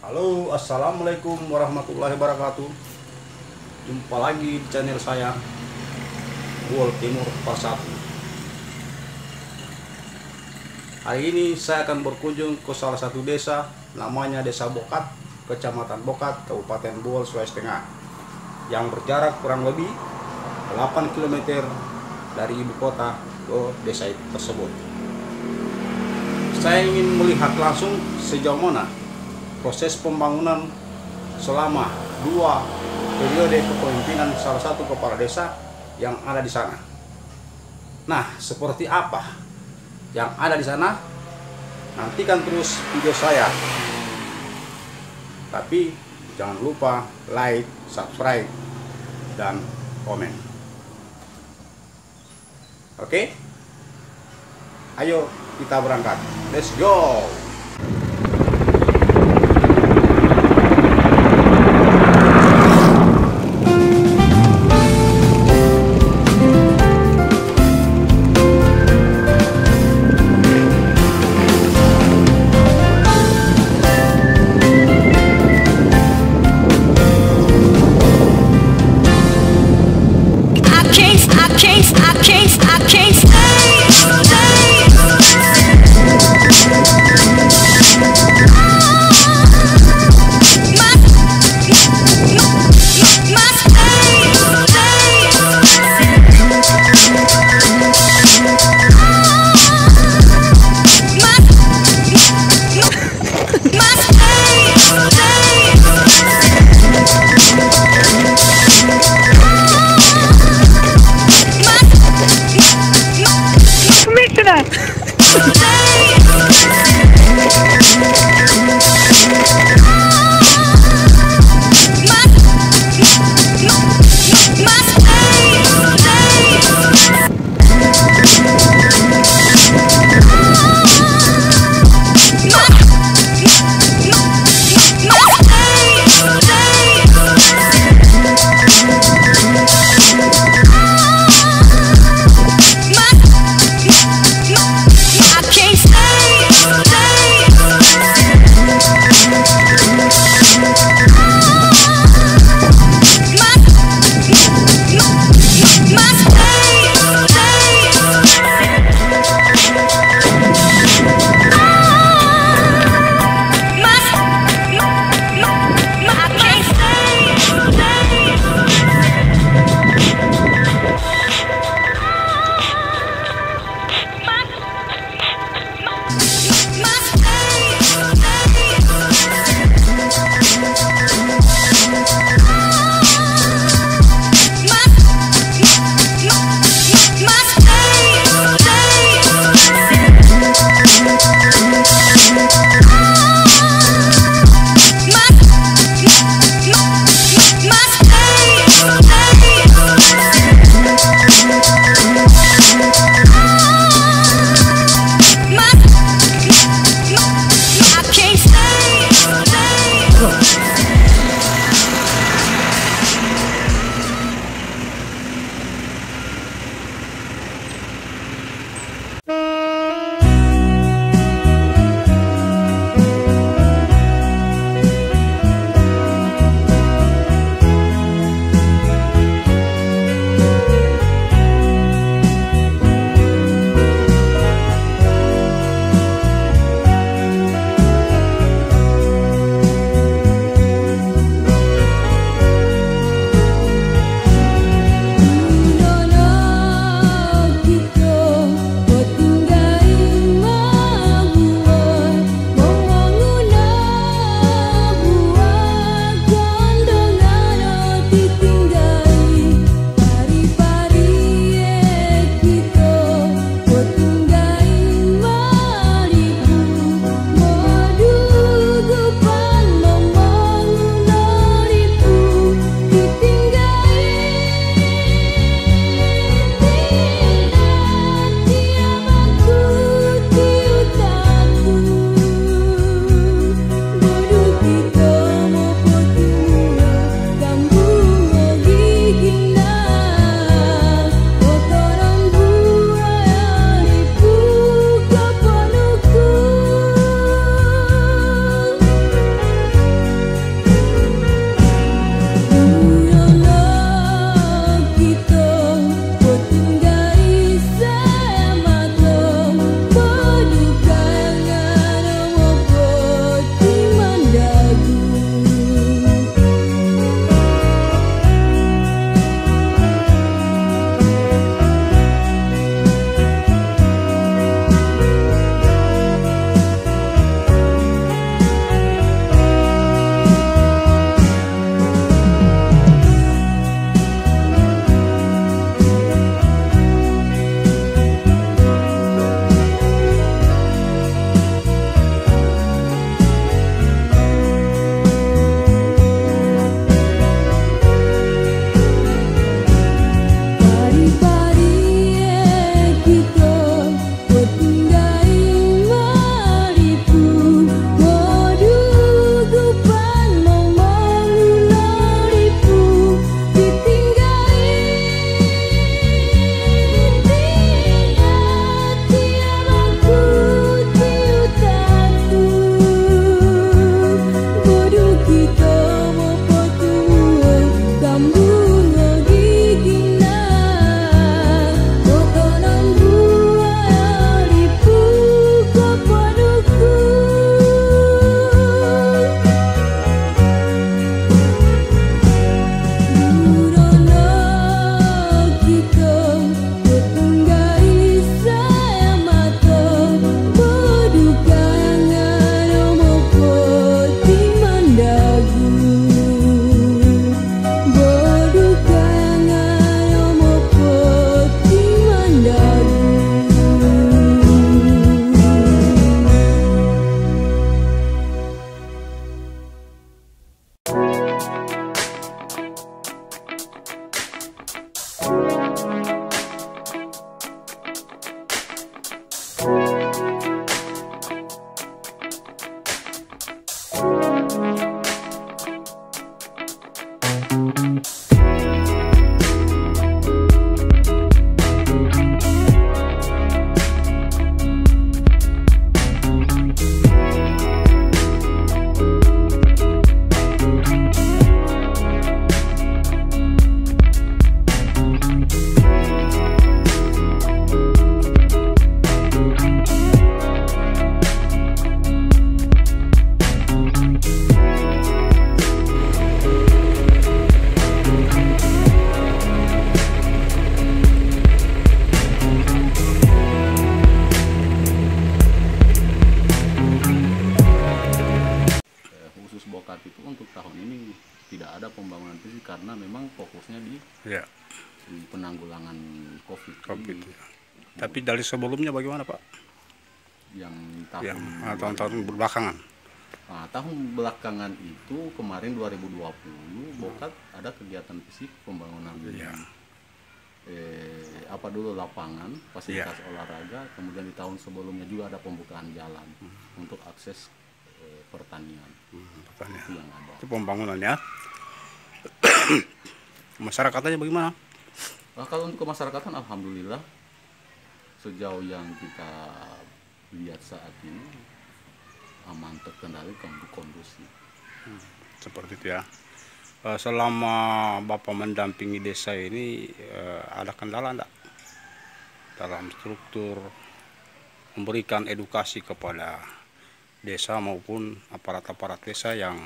Halo, assalamualaikum warahmatullahi wabarakatuh. Jumpa lagi di channel saya, Buol Timur Part 1. Hari ini saya akan berkunjung ke salah satu desa, namanya Desa Bokat, Kecamatan Bokat, Kabupaten Buol, Sulawesi Tengah, yang berjarak kurang lebih 8 km dari ibu kota ke desa tersebut. Saya ingin melihat langsung sejauh mana proses pembangunan selama 2 periode kepemimpinan salah satu kepala desa yang ada di sana. Nah, seperti apa yang ada di sana? Nantikan terus video saya. Tapi jangan lupa like, subscribe, dan komen. Oke? Ayo kita berangkat. Let's go! I can't stay. alokasi itu untuk tahun ini tidak ada pembangunan fisik karena memang fokusnya di penanggulangan COVID ini. Ya. Tapi dari sebelumnya bagaimana Pak? Yang Tahun-tahun belakangan. Nah, tahun belakangan itu kemarin 2020 Bokat ada kegiatan fisik pembangunan lapangan fasilitas olahraga, kemudian di tahun sebelumnya juga ada pembukaan jalan untuk akses pertanian. Itu yang ada. Itu pembangunannya. Masyarakatnya bagaimana? Nah, kalau untuk kemasyarakatan alhamdulillah sejauh yang kita lihat saat ini aman, terkendali, kondusif. Seperti itu ya. Selama Bapak mendampingi desa ini ada kendala enggak dalam struktur memberikan edukasi kepada desa maupun aparat-aparat desa yang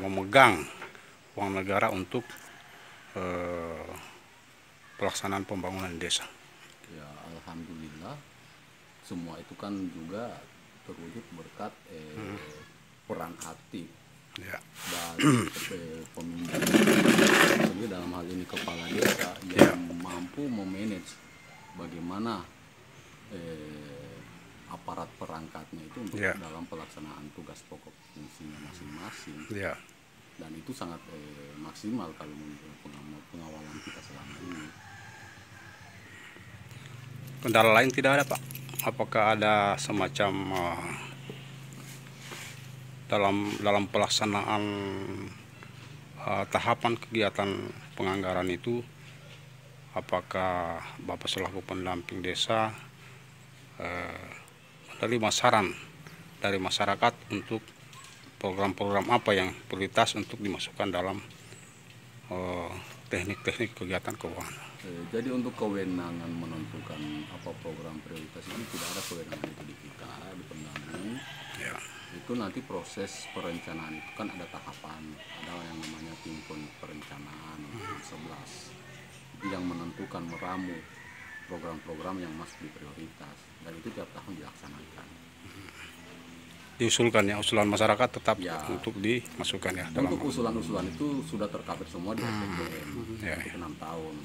memegang uang negara untuk pelaksanaan pembangunan desa? Ya alhamdulillah semua itu kan juga terwujud berkat peran aktif dari pemimpin sendiri, dalam hal ini kepala desa yang mampu memanage bagaimana aparat perangkatnya itu untuk dalam pelaksanaan tugas pokok fungsinya masing-masing. Dan itu sangat maksimal kalau menurut pengawalan kita selama ini. Kendala lain tidak ada Pak? Apakah ada semacam dalam pelaksanaan tahapan kegiatan penganggaran itu, apakah Bapak selaku pendamping desa menerima saran dari masyarakat untuk program-program apa yang prioritas untuk dimasukkan dalam teknik-teknik kegiatan keuangan? Jadi untuk kewenangan menentukan apa program prioritas ini tidak ada kewenangan itu di kita, di pendamping. Itu nanti proses perencanaan itu kan ada tahapan, ada yang namanya tim perencanaan 11 itu yang menentukan, meramu program-program yang masuk di prioritas, dan itu tiap tahun dilaksanakan. Diusulkan ya, usulan masyarakat tetap untuk dimasukkan ya. Untuk usulan-usulan itu sudah tercover semua di SPDM untuk 6 tahun.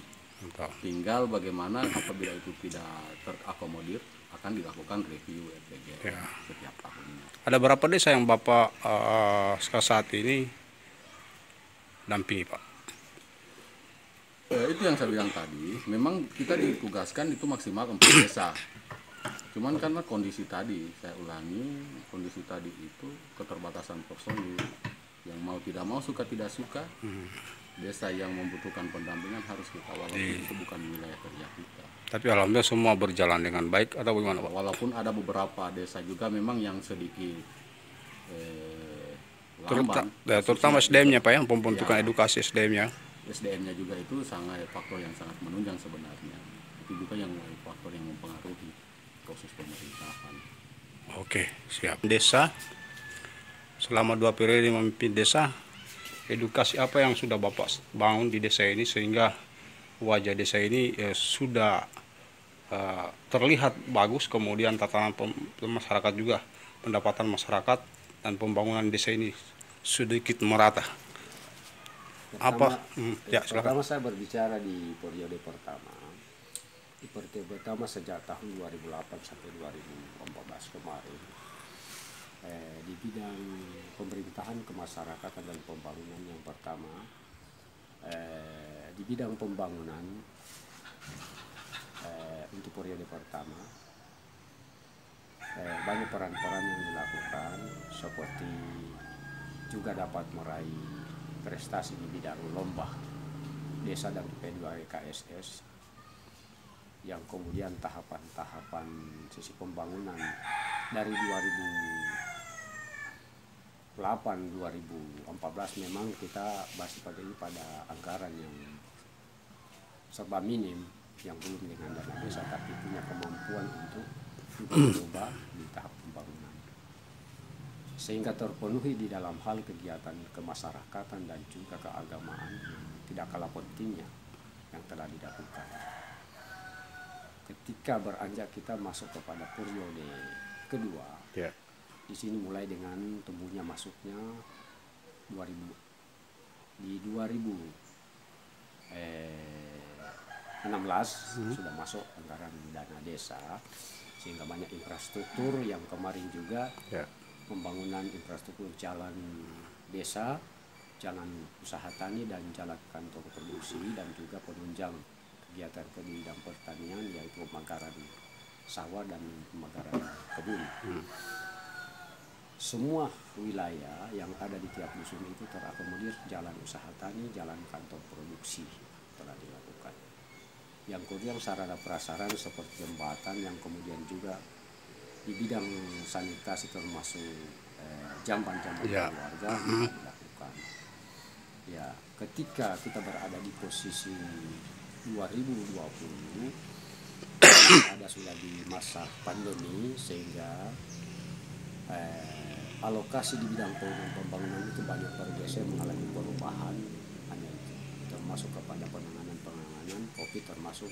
Tinggal bagaimana apabila itu tidak terakomodir akan dilakukan review RPJM setiap tahunnya. Ada berapa desa yang Bapak saat ini dampingi Pak? Itu yang saya bilang tadi, memang kita ditugaskan itu maksimal 4 desa. Cuman karena kondisi tadi, saya ulangi, kondisi tadi itu keterbatasan personil yang mau tidak mau, suka tidak suka, desa yang membutuhkan pendampingan harus kita, walaupun itu bukan wilayah kerja kita. Tapi alhamdulillah semua berjalan dengan baik atau bagaimana Pak? Walaupun ada beberapa desa juga memang yang sedikit lamban. Terutama SDM-nya Pak, yang pembentukan edukasi SDM-nya. SDM-nya juga itu faktor yang sangat menunjang sebenarnya. Itu juga yang faktor yang mempengaruhi proses pemerintahan. Oke, siap. Desa selama 2 periode memimpin desa, edukasi apa yang sudah Bapak bangun di desa ini sehingga wajah desa ini sudah terlihat bagus, kemudian tatanan masyarakat juga, pendapatan masyarakat dan pembangunan desa ini sedikit merata. Pertama saya berbicara di periode pertama. Di periode pertama sejak tahun 2008 sampai 2014 kemarin, di bidang pemerintahan, kemasyarakatan dan pembangunan yang pertama, di bidang pembangunan untuk periode pertama banyak peran-peran yang dilakukan, seperti juga dapat meraih prestasi di bidang lomba desa dan P2KSS, yang kemudian tahapan-tahapan sisi pembangunan dari 2008-2014 memang kita masih pada anggaran yang serba minim, yang belum dengan dana desa, tapi punya kemampuan untuk mencoba di tahap pembangunan, sehingga terpenuhi di dalam hal kegiatan kemasyarakatan dan juga keagamaan yang tidak kalah pentingnya yang telah dilakukan. Ketika beranjak kita masuk kepada periode kedua, di sini mulai dengan tumbuhnya masuknya 2016 sudah masuk anggaran dana desa, sehingga banyak infrastruktur yang kemarin juga pembangunan infrastruktur jalan desa, jalan usaha tani dan jalan kantor produksi, dan juga penunjang kegiatan ke bidang pertanian, yaitu pemagaran sawah dan pemagaran kebun. Semua wilayah yang ada di tiap dusun itu terakomodir jalan usaha tani, jalan kantor produksi telah dilakukan. Yang kemudian sarana prasarana seperti jembatan, yang kemudian juga di bidang sanitasi termasuk jamban-jamban keluarga dilakukan. Ya, ketika kita berada di posisi 2020 ada sudah di masa pandemi, sehingga alokasi di bidang pembangunan itu banyak bergeser, mengalami perubahan, hanya termasuk kepada penanganan COVID, termasuk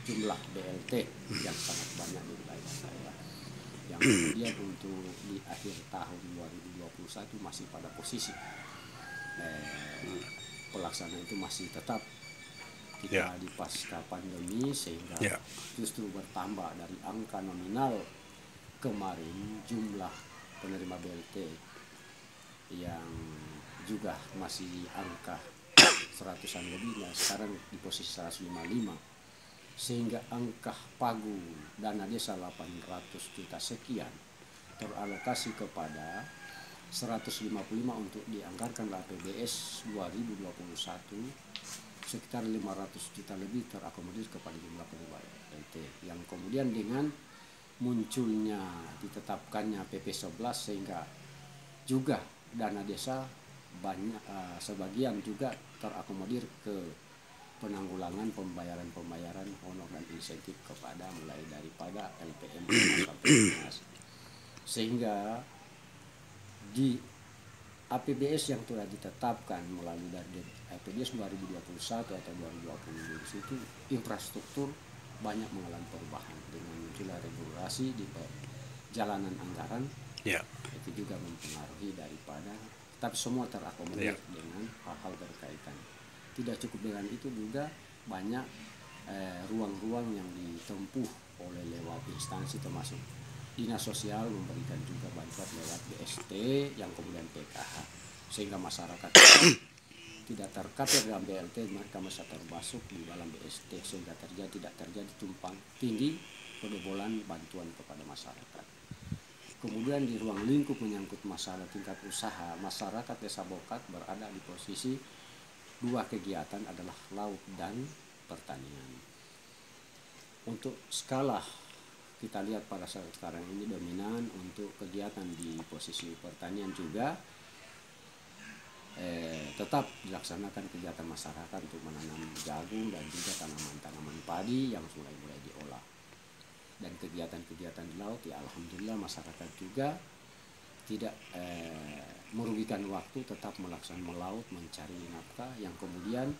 jumlah BLT yang sangat banyak di wilayah saya, yang kemudian untuk di akhir tahun 2021 masih pada posisi pelaksanaan itu masih tetap kita di pasca pandemi, sehingga justru bertambah dari angka nominal kemarin jumlah penerima BLT yang juga masih angka 100-an lebih, sekarang di posisi 155, sehingga angka pagu dana desa 800 juta sekian teralokasi kepada 155 untuk dianggarkan oleh APBS 2021, sekitar 500 juta lebih terakomodir kepada jumlah penerima BLT, yang kemudian dengan munculnya ditetapkannya PP 11 sehingga juga dana desa banyak sebagian juga terakomodir ke penanggulangan pembayaran honor dan insentif kepada mulai daripada LPM sampai dinas, sehingga di APBS yang telah ditetapkan melalui dari APBS 2021 atau 2020 itu infrastruktur banyak mengalami perubahan dengan munculnya regulasi di jalanan anggaran, itu juga mempengaruhi daripada, tapi semua terakomodir dengan hal-hal berkaitan. Tidak cukup dengan itu, juga banyak ruang-ruang yang ditempuh oleh lewat instansi termasuk dinas sosial memberikan juga bantuan lewat BST yang kemudian PKH, sehingga masyarakat tidak terkapir dalam BLT, mereka masih termasuk di dalam BST, sehingga tidak terjadi tumpang tindih pembobolan bantuan kepada masyarakat. Kemudian di ruang lingkup menyangkut masalah tingkat usaha, masyarakat Desa Bokat berada di posisi dua kegiatan adalah laut dan pertanian. Untuk skala kita lihat pada saat sekarang ini dominan untuk kegiatan di posisi pertanian juga tetap dilaksanakan kegiatan masyarakat untuk menanam jagung dan juga tanaman-tanaman padi yang mulai diolah. Dan kegiatan-kegiatan di laut, ya alhamdulillah masyarakat juga tidak merugikan waktu, tetap melaksanakan melaut, mencari nafkah, yang kemudian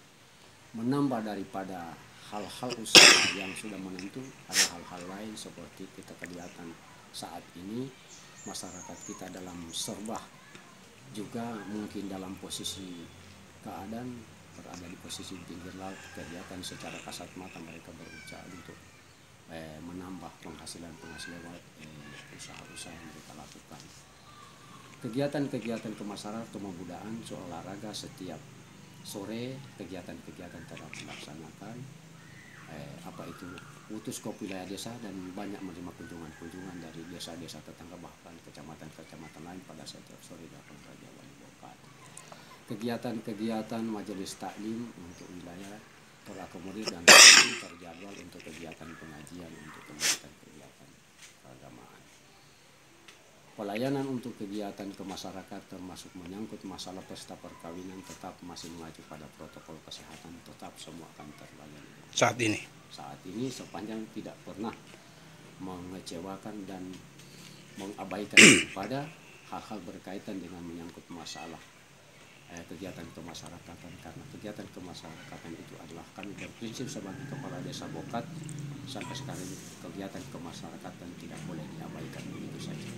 menambah daripada hal-hal usaha yang sudah menentu, ada hal-hal lain seperti kita kelihatan saat ini masyarakat kita dalam serba juga mungkin dalam posisi keadaan berada di posisi pinggir laut, kegiatan secara kasat mata mereka berusaha untuk menambah penghasilan usaha-usaha yang mereka lakukan. Kegiatan-kegiatan kemasyarakatan, kemudaan, olahraga setiap sore, kegiatan-kegiatan telah dilaksanakan, apa itu utus ke wilayah desa dan banyak menerima kunjungan dari desa-desa tetangga, bahkan kecamatan-kecamatan lain pada setiap sore datang Raja Wali Bokat. Kegiatan-kegiatan majelis taklim untuk wilayah terakomodir dan terjadwal untuk kegiatan pengajian, untuk kegiatan-kegiatan keagamaan. Pelayanan untuk kegiatan kemasyarakatan termasuk menyangkut masalah pesta perkawinan tetap masih mengacu pada protokol kesehatan, tetap semua akan terlayani. Saat ini sepanjang tidak pernah mengecewakan dan mengabaikan pada hal-hal berkaitan dengan menyangkut masalah kegiatan kemasyarakatan, karena kegiatan kemasyarakatan itu adalah kami berprinsip sebagai kepala desa Bokat sampai sekarang kegiatan kemasyarakatan tidak boleh diabaikan begitu saja.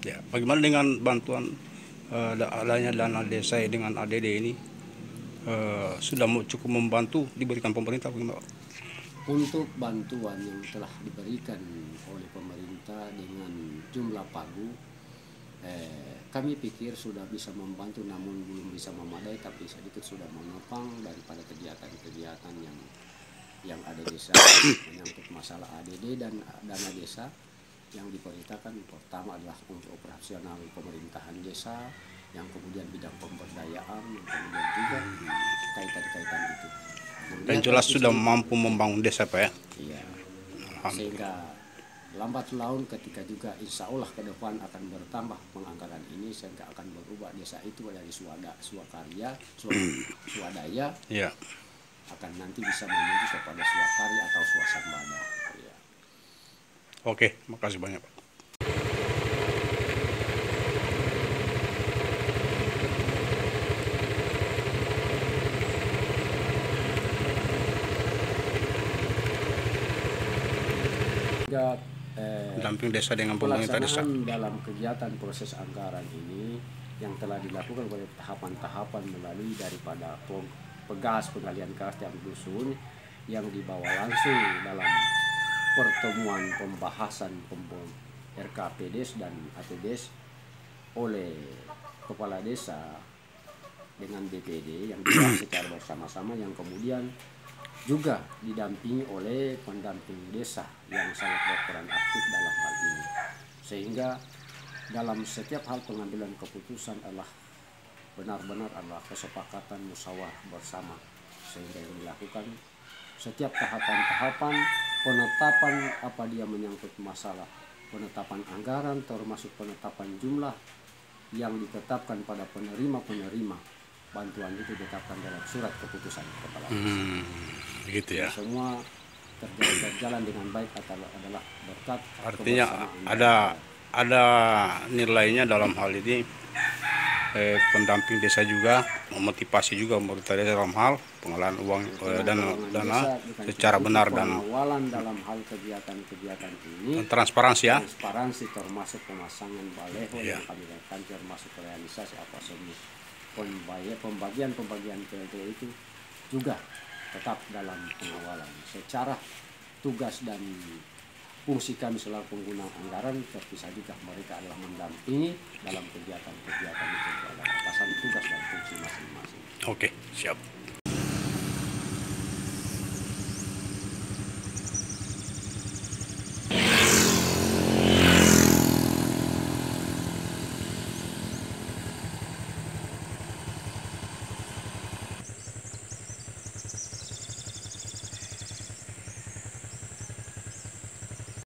Ya, bagaimana dengan bantuan adanya dana desa dengan ADD ini sudah cukup membantu diberikan pemerintah, Pak? Untuk bantuan yang telah diberikan oleh pemerintah dengan jumlah pagu, kami pikir sudah bisa membantu, namun belum bisa memadai, tapi sedikit sudah menopang daripada kegiatan-kegiatan yang ada desa menyangkut masalah ADD dan dana desa yang diperintahkan. Pertama adalah untuk operasional pemerintahan desa, yang kemudian bidang pemberdayaan, yang kemudian juga kaitan-kaitan itu. Dan jelas sudah mampu membangun desa, Pak, ya? Iya. Sehingga lambat laun ketika juga insya Allah ke depan akan bertambah penganggaran ini, sehingga akan berubah desa itu dari swakarya, swadaya, Iya. akan nanti bisa menuju kepada swakarya atau swasembada. Ya. Oke, makasih banyak, Pak. Pendamping desa dengan pemerintah desa. Pelaksanaan dalam kegiatan proses anggaran ini yang telah dilakukan oleh tahapan-tahapan melalui daripada pegas penggalian kas tiap dusun yang dibawa langsung dalam pertemuan pembahasan RKPDes dan APDes oleh kepala desa dengan DPD yang dibahas secara bersama-sama, yang kemudian juga didampingi oleh pendamping desa yang sangat berperan aktif dalam hal ini, sehingga dalam setiap hal pengambilan keputusan adalah benar-benar adalah kesepakatan musyawarah bersama, sehingga yang dilakukan setiap tahapan-tahapan penetapan apa dia menyangkut masalah penetapan anggaran, termasuk penetapan jumlah yang ditetapkan pada penerima bantuan itu ditetapkan dalam surat keputusan kepala desa. Gitu ya. Semua berjalan dengan baik adalah berkat. Artinya ada nilainya dalam hal ini. Pendamping desa juga memotivasi juga pemerintah desa dalam hal pengelolaan uang dana secara benar dan pengawalan dalam hal kegiatan-kegiatan ini, transparansi, ya. Transparansi termasuk pemasangan baleho Ya. yang kami lakukan, termasuk realisasi apa saja pembagian PLT itu juga tetap dalam pengawalan. Secara tugas dan fungsi kami selaku pengguna anggaran terpisah juga, mereka adalah mendampingi dalam kegiatan-kegiatan itu adalah atasan tugas dan fungsi masing-masing. Oke, siap.